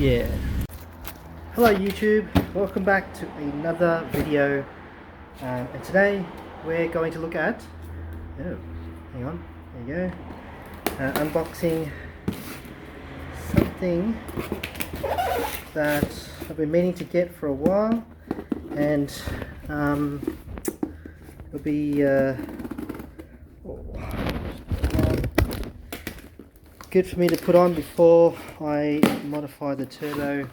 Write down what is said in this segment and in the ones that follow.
yeah. Hello YouTube, welcome back to another video, and today we're going to look at, oh, hang on, there you go, unboxing something that I've been meaning to get for a while, and it'll be good for me to put on before I modify the turbo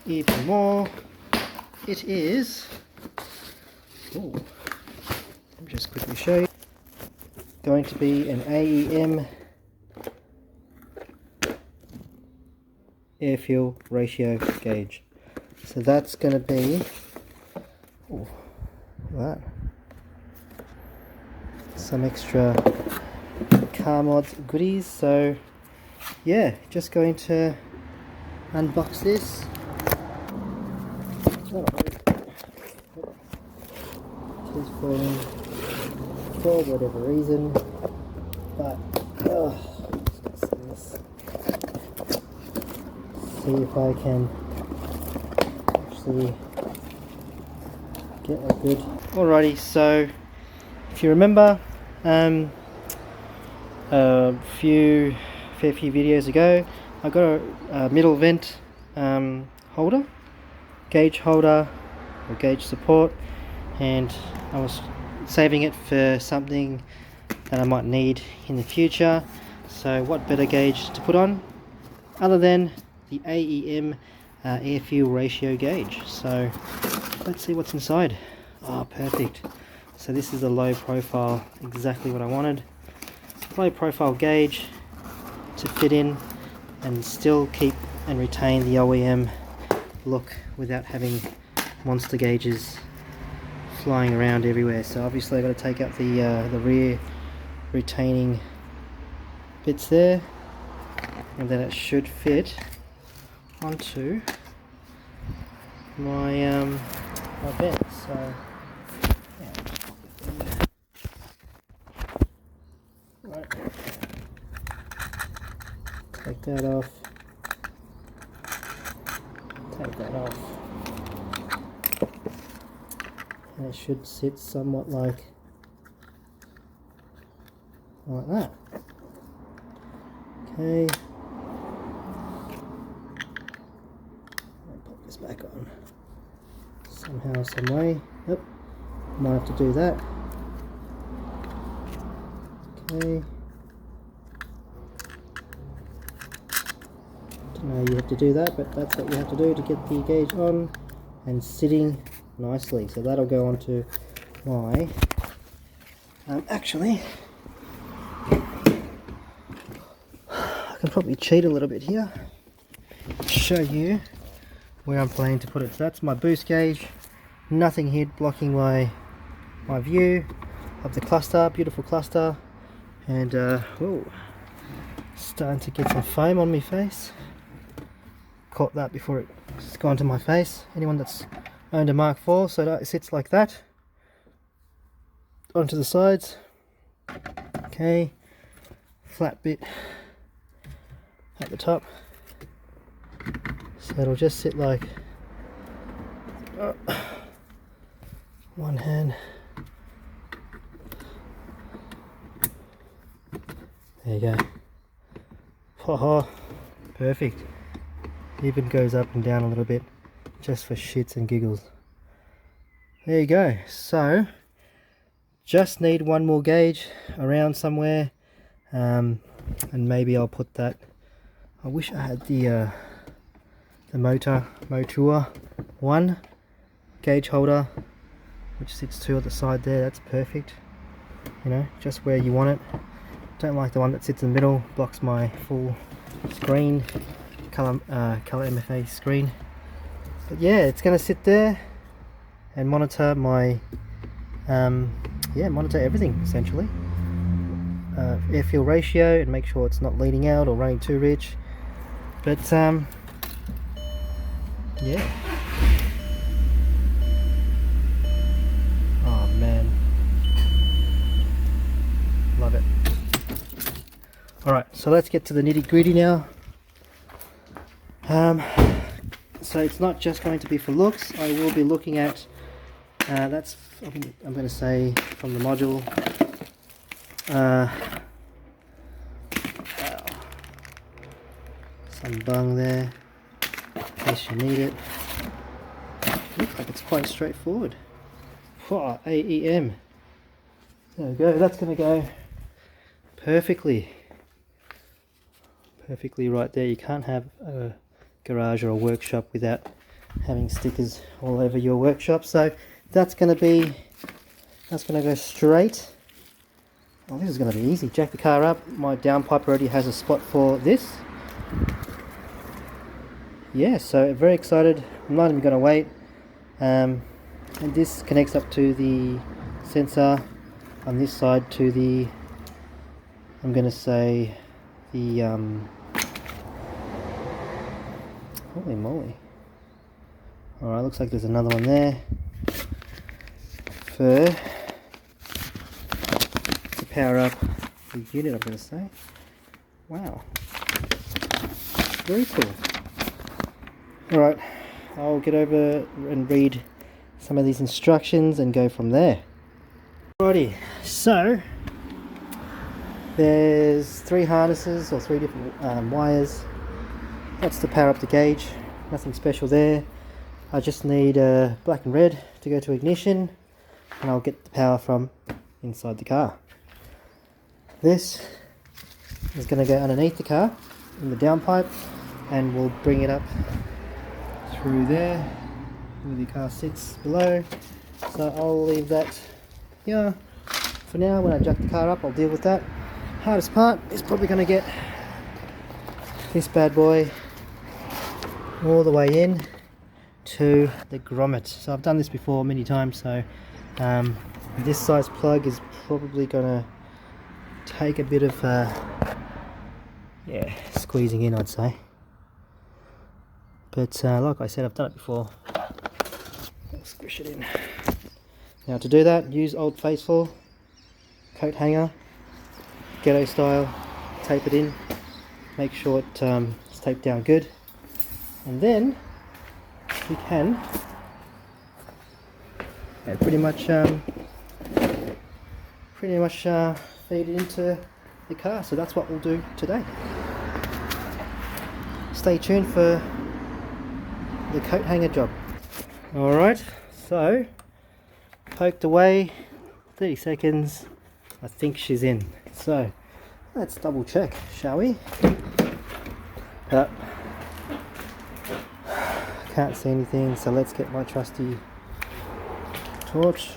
even more. It is, let me just quickly show you, going to be an AEM air fuel ratio gauge. So that's going to be, oh, look at that, some extra car mods goodies. So yeah, just going to unbox this. Oh, it is falling for whatever reason, but let's see if I can actually get a good. Alrighty, so if you remember, a fair few videos ago, I got a middle vent holder, gauge holder or gauge support, and I was saving it for something that I might need in the future. So what better gauge to put on other than the AEM air fuel ratio gauge. So let's see what's inside. Oh, perfect. So this is a low profile, exactly what I wanted. Low profile gauge to fit in and still keep and retain the OEM look without having monster gauges flying around everywhere. So obviously I've got to take out the rear retaining bits there, and then it should fit onto my my vent. So yeah, right. Take that off. Take that off. And it should sit somewhat like that. Okay. I'll put this back on somehow, some way. Yep. Might have to do that. Okay. No, you have to do that, but that's what you have to do to get the gauge on and sitting nicely. So that'll go onto my actually I can probably cheat a little bit here, show you where I'm planning to put it. So that's my boost gauge, nothing here blocking my view of the cluster, beautiful cluster. And whoa, starting to get some foam on my face. Caught that before it's gone to my face. Anyone that's owned a Mark IV, so that it sits like that onto the sides. Okay, flat bit at the top, so it'll just sit like one hand. There you go. Oh, perfect. Even goes up and down a little bit just for shits and giggles. There you go. So just need one more gauge around somewhere, and maybe I'll put that. I wish I had the Motor one gauge holder, which sits two at the side there. That's perfect, you know, just where you want it. Don't like the one that sits in the middle, blocks my full screen, color MFA screen. But yeah, it's going to sit there and monitor my monitor everything essentially. Air fuel ratio, and make sure it's not leading out or running too rich. But yeah. Oh man, love it. Alright, so let's get to the nitty gritty now. So it's not just going to be for looks. I will be looking at, I'm going to say from the module, some bung there, in case you need it. Looks like it's quite straightforward. AEM. There we go, that's going to go perfectly right there. You can't have a garage or a workshop without having stickers all over your workshop. So that's going to go straight. Oh, this is going to be easy. Jack the car up. My downpipe already has a spot for this. Yeah, so very excited. I'm not even going to wait. And this connects up to the sensor on this side to the, I'm going to say, the holy moly. Alright, looks like there's another one there for to power up the unit, I'm going to say. Wow, very cool. Alright, I'll get over and read some of these instructions and go from there. Alrighty, so there's 3 harnesses or 3 different wires. That's to power up the gauge, nothing special there. I just need black and red to go to ignition, and I'll get the power from inside the car. This is going to go underneath the car in the downpipe, and we'll bring it up through there where the car sits below. So I'll leave that here for now. When I jack the car up, I'll deal with that. Hardest part is probably going to get this bad boy all the way in to the grommet. So I've done this before many times, so this size plug is probably going to take a bit of squeezing in, I'd say. But like I said, I've done it before. I'll squish it in. Now to do that, use Old Faithful coat hanger, ghetto style, tape it in, make sure it's taped down good, and then we can pretty much feed it into the car. So that's what we'll do today. Stay tuned for the coat hanger job. Alright, so poked away, 30 seconds, I think she's in. So let's double check, shall we? Can't see anything, so let's get my trusty torch.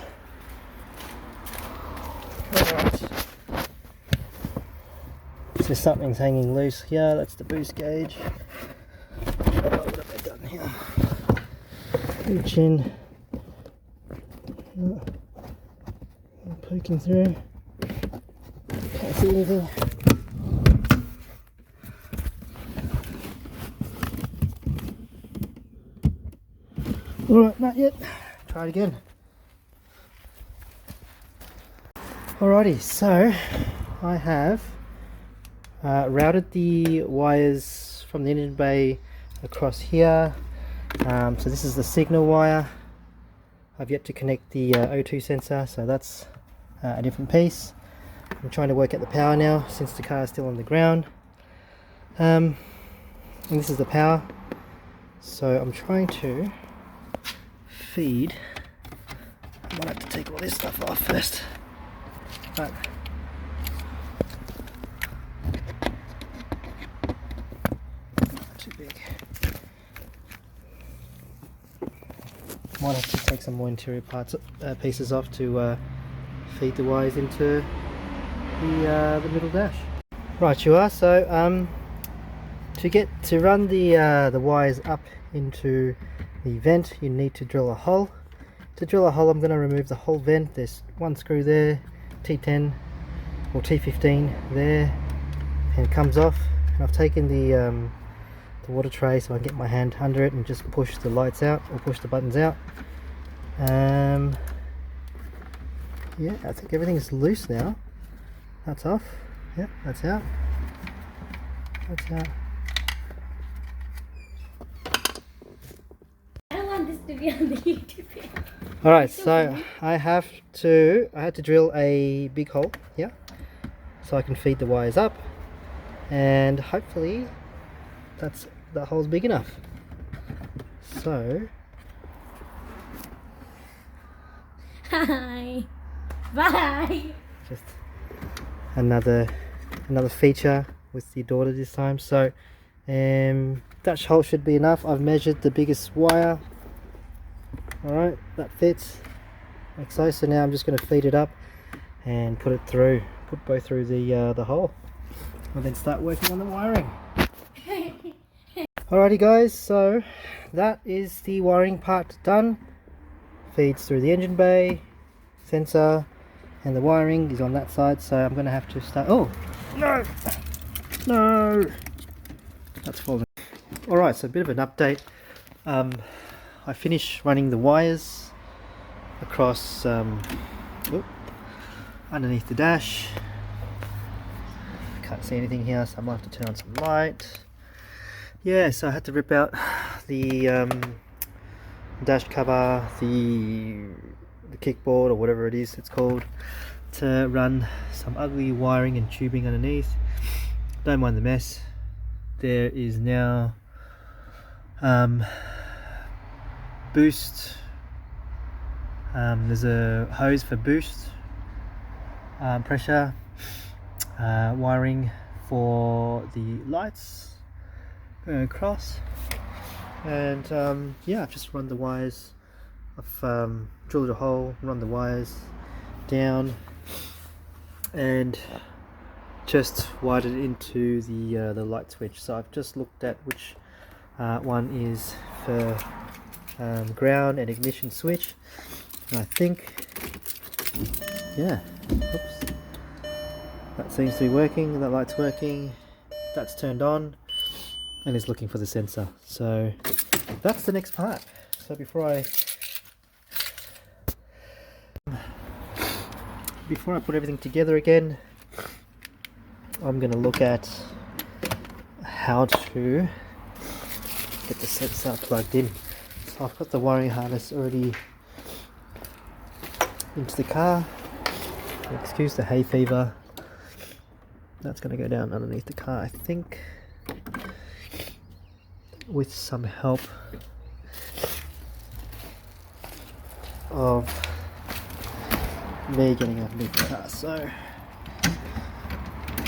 Alright, so something's hanging loose here. That's the boost gauge. What have I done here? Reach in, poking through, can't see anything. Alright, not yet. Try it again. Alrighty, so I have routed the wires from the engine bay across here. So this is the signal wire. I've yet to connect the O2 sensor, so that's a different piece. I'm trying to work out the power now since the car is still on the ground. And this is the power. So I'm trying to feed. I might have to take all this stuff off first. But too big. Might have to take some more interior parts, pieces off to feed the wires into the middle dash. Right, you are. So to run the wires up into the vent, you need to drill a hole. To drill a hole, I'm going to remove the whole vent. There's one screw there, T10 or T15 there, and it comes off. And I've taken the water tray so I can get my hand under it and just push the lights out or push the buttons out. Yeah, I think everything is loose now. That's off. Yeah, that's out. That's out. this to be on the YouTube video. Alright, so I had to drill a big hole here so I can feed the wires up, and hopefully that hole's big enough. So Hi. Bye. just another feature with your daughter this time. So that hole should be enough. I've measured the biggest wire. Alright, that fits like so. So now I'm just going to feed it up and put both through the hole, and then start working on the wiring. Alrighty guys, so that is the wiring part done. Feeds through the engine bay, sensor, and the wiring is on that side, so I'm going to have to start... Oh! No! That's fallen. Alright, so a bit of an update. I finished running the wires across underneath the dash. Can't see anything here, so I might have to turn on some light. Yeah, so I had to rip out the dash cover, the kickboard or whatever it is it's called, to run some ugly wiring and tubing underneath. Don't mind the mess. There is now boost, there's a hose for boost pressure, wiring for the lights going across, and yeah, I've just run the wires. I've drilled a hole, run the wires down, and just wired it into the light switch. So I've just looked at which one is for ground and ignition switch, and I think, yeah, oops, that seems to be working. That light's working, that's turned on, and is looking for the sensor. So that's the next part. So before I put everything together again, I'm going to look at how to get the sensor plugged in. So I've got the wiring harness already into the car. Excuse the hay fever. That's going to go down underneath the car, I think, with some help of me getting underneath the car. So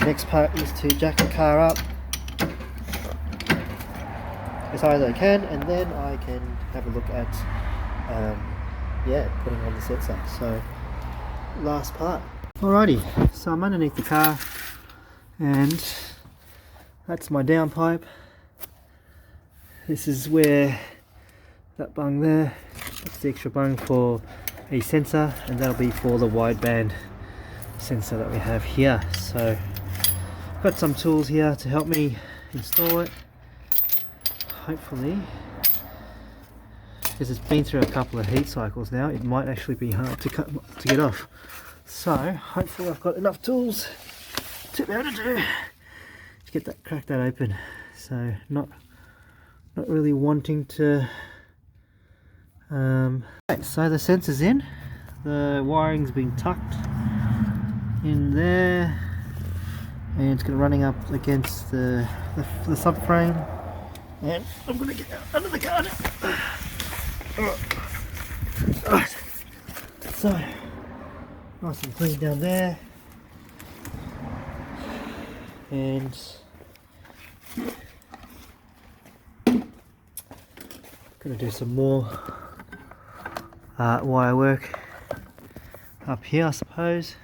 next part is to jack the car up as high as I can, and then I can have a look at yeah, putting on the sensor. So last part. Alrighty, so I'm underneath the car, and that's my downpipe. This is where that bung there, that's the extra bung for a sensor, and that'll be for the wideband sensor that we have here. So I've got some tools here to help me install it, hopefully, because it's been through a couple of heat cycles now. It might actually be hard to get off. So hopefully I've got enough tools to be able to crack that open. So not really wanting to right, so the sensor's in, the wiring's been tucked in there, and it's going to running up against the subframe, and I'm going to get out under the car now. Right. So nice and clean down there, and going to do some more wire work up here, I suppose,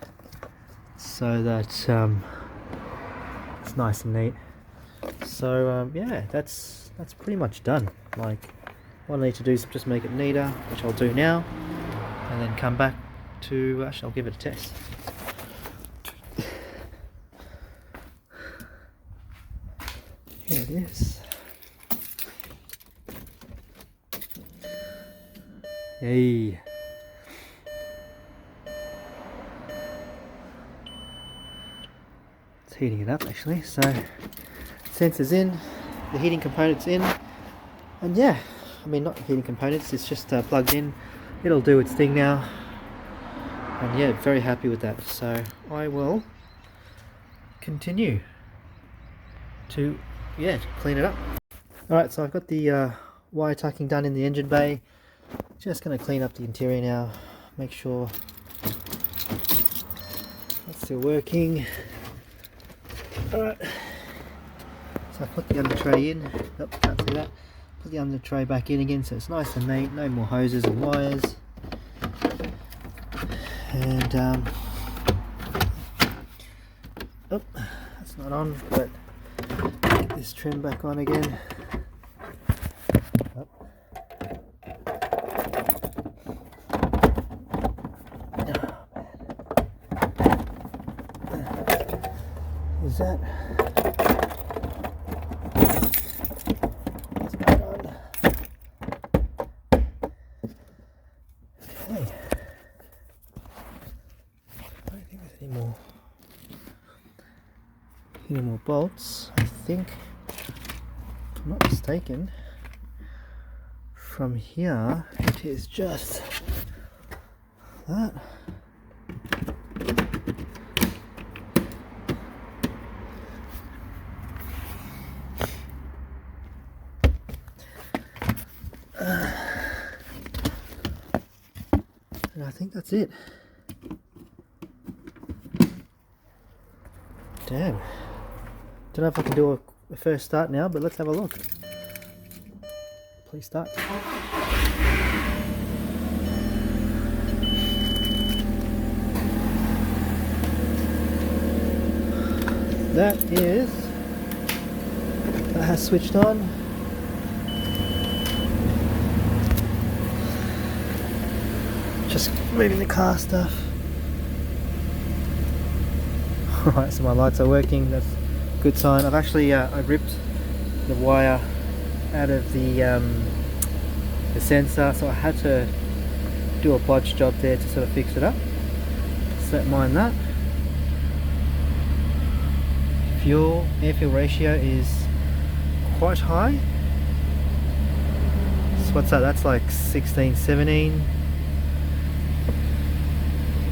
so that it's nice and neat. So yeah, that's pretty much done. Like, what I need to do is just make it neater, which I'll do now, and then come back to, actually I'll give it a test. Here it is. Hey. It's heating it up actually. So sensor's in, the heating component's in, and yeah, I mean not heating components, it's just plugged in. It'll do its thing now, and yeah, very happy with that. So I will continue to clean it up. Alright, so I've got the wire tucking done in the engine bay. Just going to clean up the interior now, make sure that's still working. Alright, so I put the under tray in. Nope, can't see that. Put the under tray back in again so it's nice and neat, no more hoses and wires. And oh, that's not on, but get this trim back on again. Oh. Is that? That's back on. Okay. I don't think there's any more bolts. I think, if I'm not mistaken, from here it is just that. And I think that's it. Damn. Don't know if I can do a first start now, but let's have a look. Please start. That has switched on. Just moving the car stuff. Alright, so my lights are working, that's a good sign. I've actually I ripped the wire out of the sensor, so I had to do a bodge job there to sort of fix it up. So don't mind that. Air fuel ratio is quite high. So what's that? That's like 16, 17.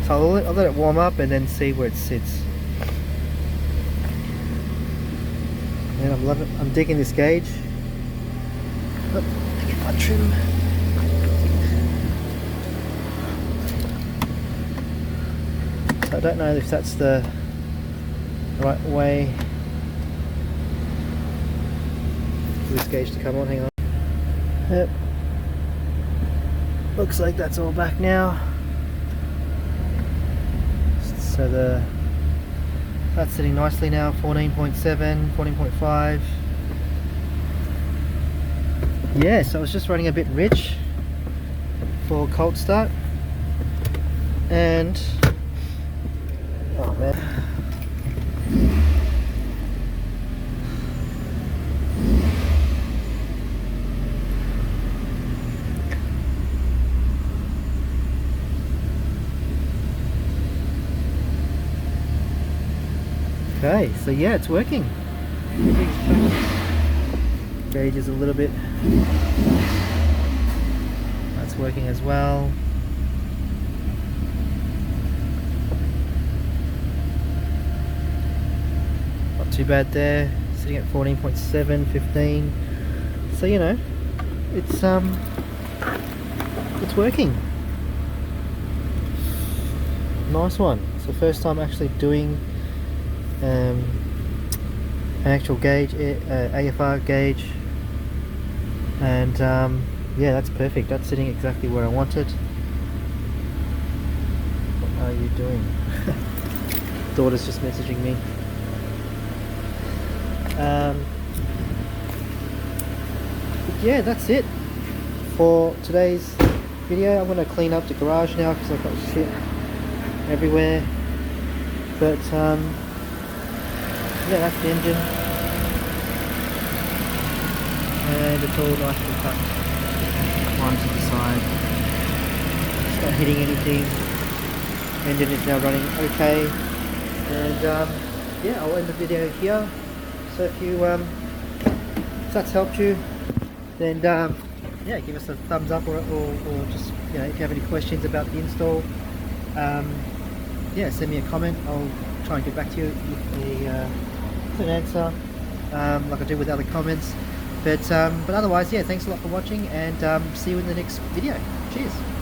So I'll let it warm up and then see where it sits. And I'm loving it. I'm digging this gauge. Oh, get my trim. So I don't know if that's the right way for this gauge to come on. Hang on. Yep. Looks like that's all back now. So that's sitting nicely now, 14.7, 14.5. Yeah, so I was just running a bit rich for cold start. And oh man. Okay, so yeah, it's working. Gauge is a little bit. That's working as well. Not too bad there. Sitting at 14.7, 15. So you know, it's working. Nice one. It's the first time actually doing an actual gauge, AFR gauge, and yeah, that's perfect. That's sitting exactly where I want it. What are you doing? Daughter's just messaging me. Yeah, that's it for today's video. I'm going to clean up the garage now because I've got shit everywhere, but yeah, that's the engine, and it's all nicely cut onto the side. It's not hitting anything. Engine is now running okay, and yeah, I'll end the video here. So if that's helped you, then yeah, give us a thumbs up, or just, you know, if you have any questions about the install, yeah, send me a comment. I'll try and get back to you with an answer, like I do with other comments. But otherwise, yeah, thanks a lot for watching, and see you in the next video. Cheers.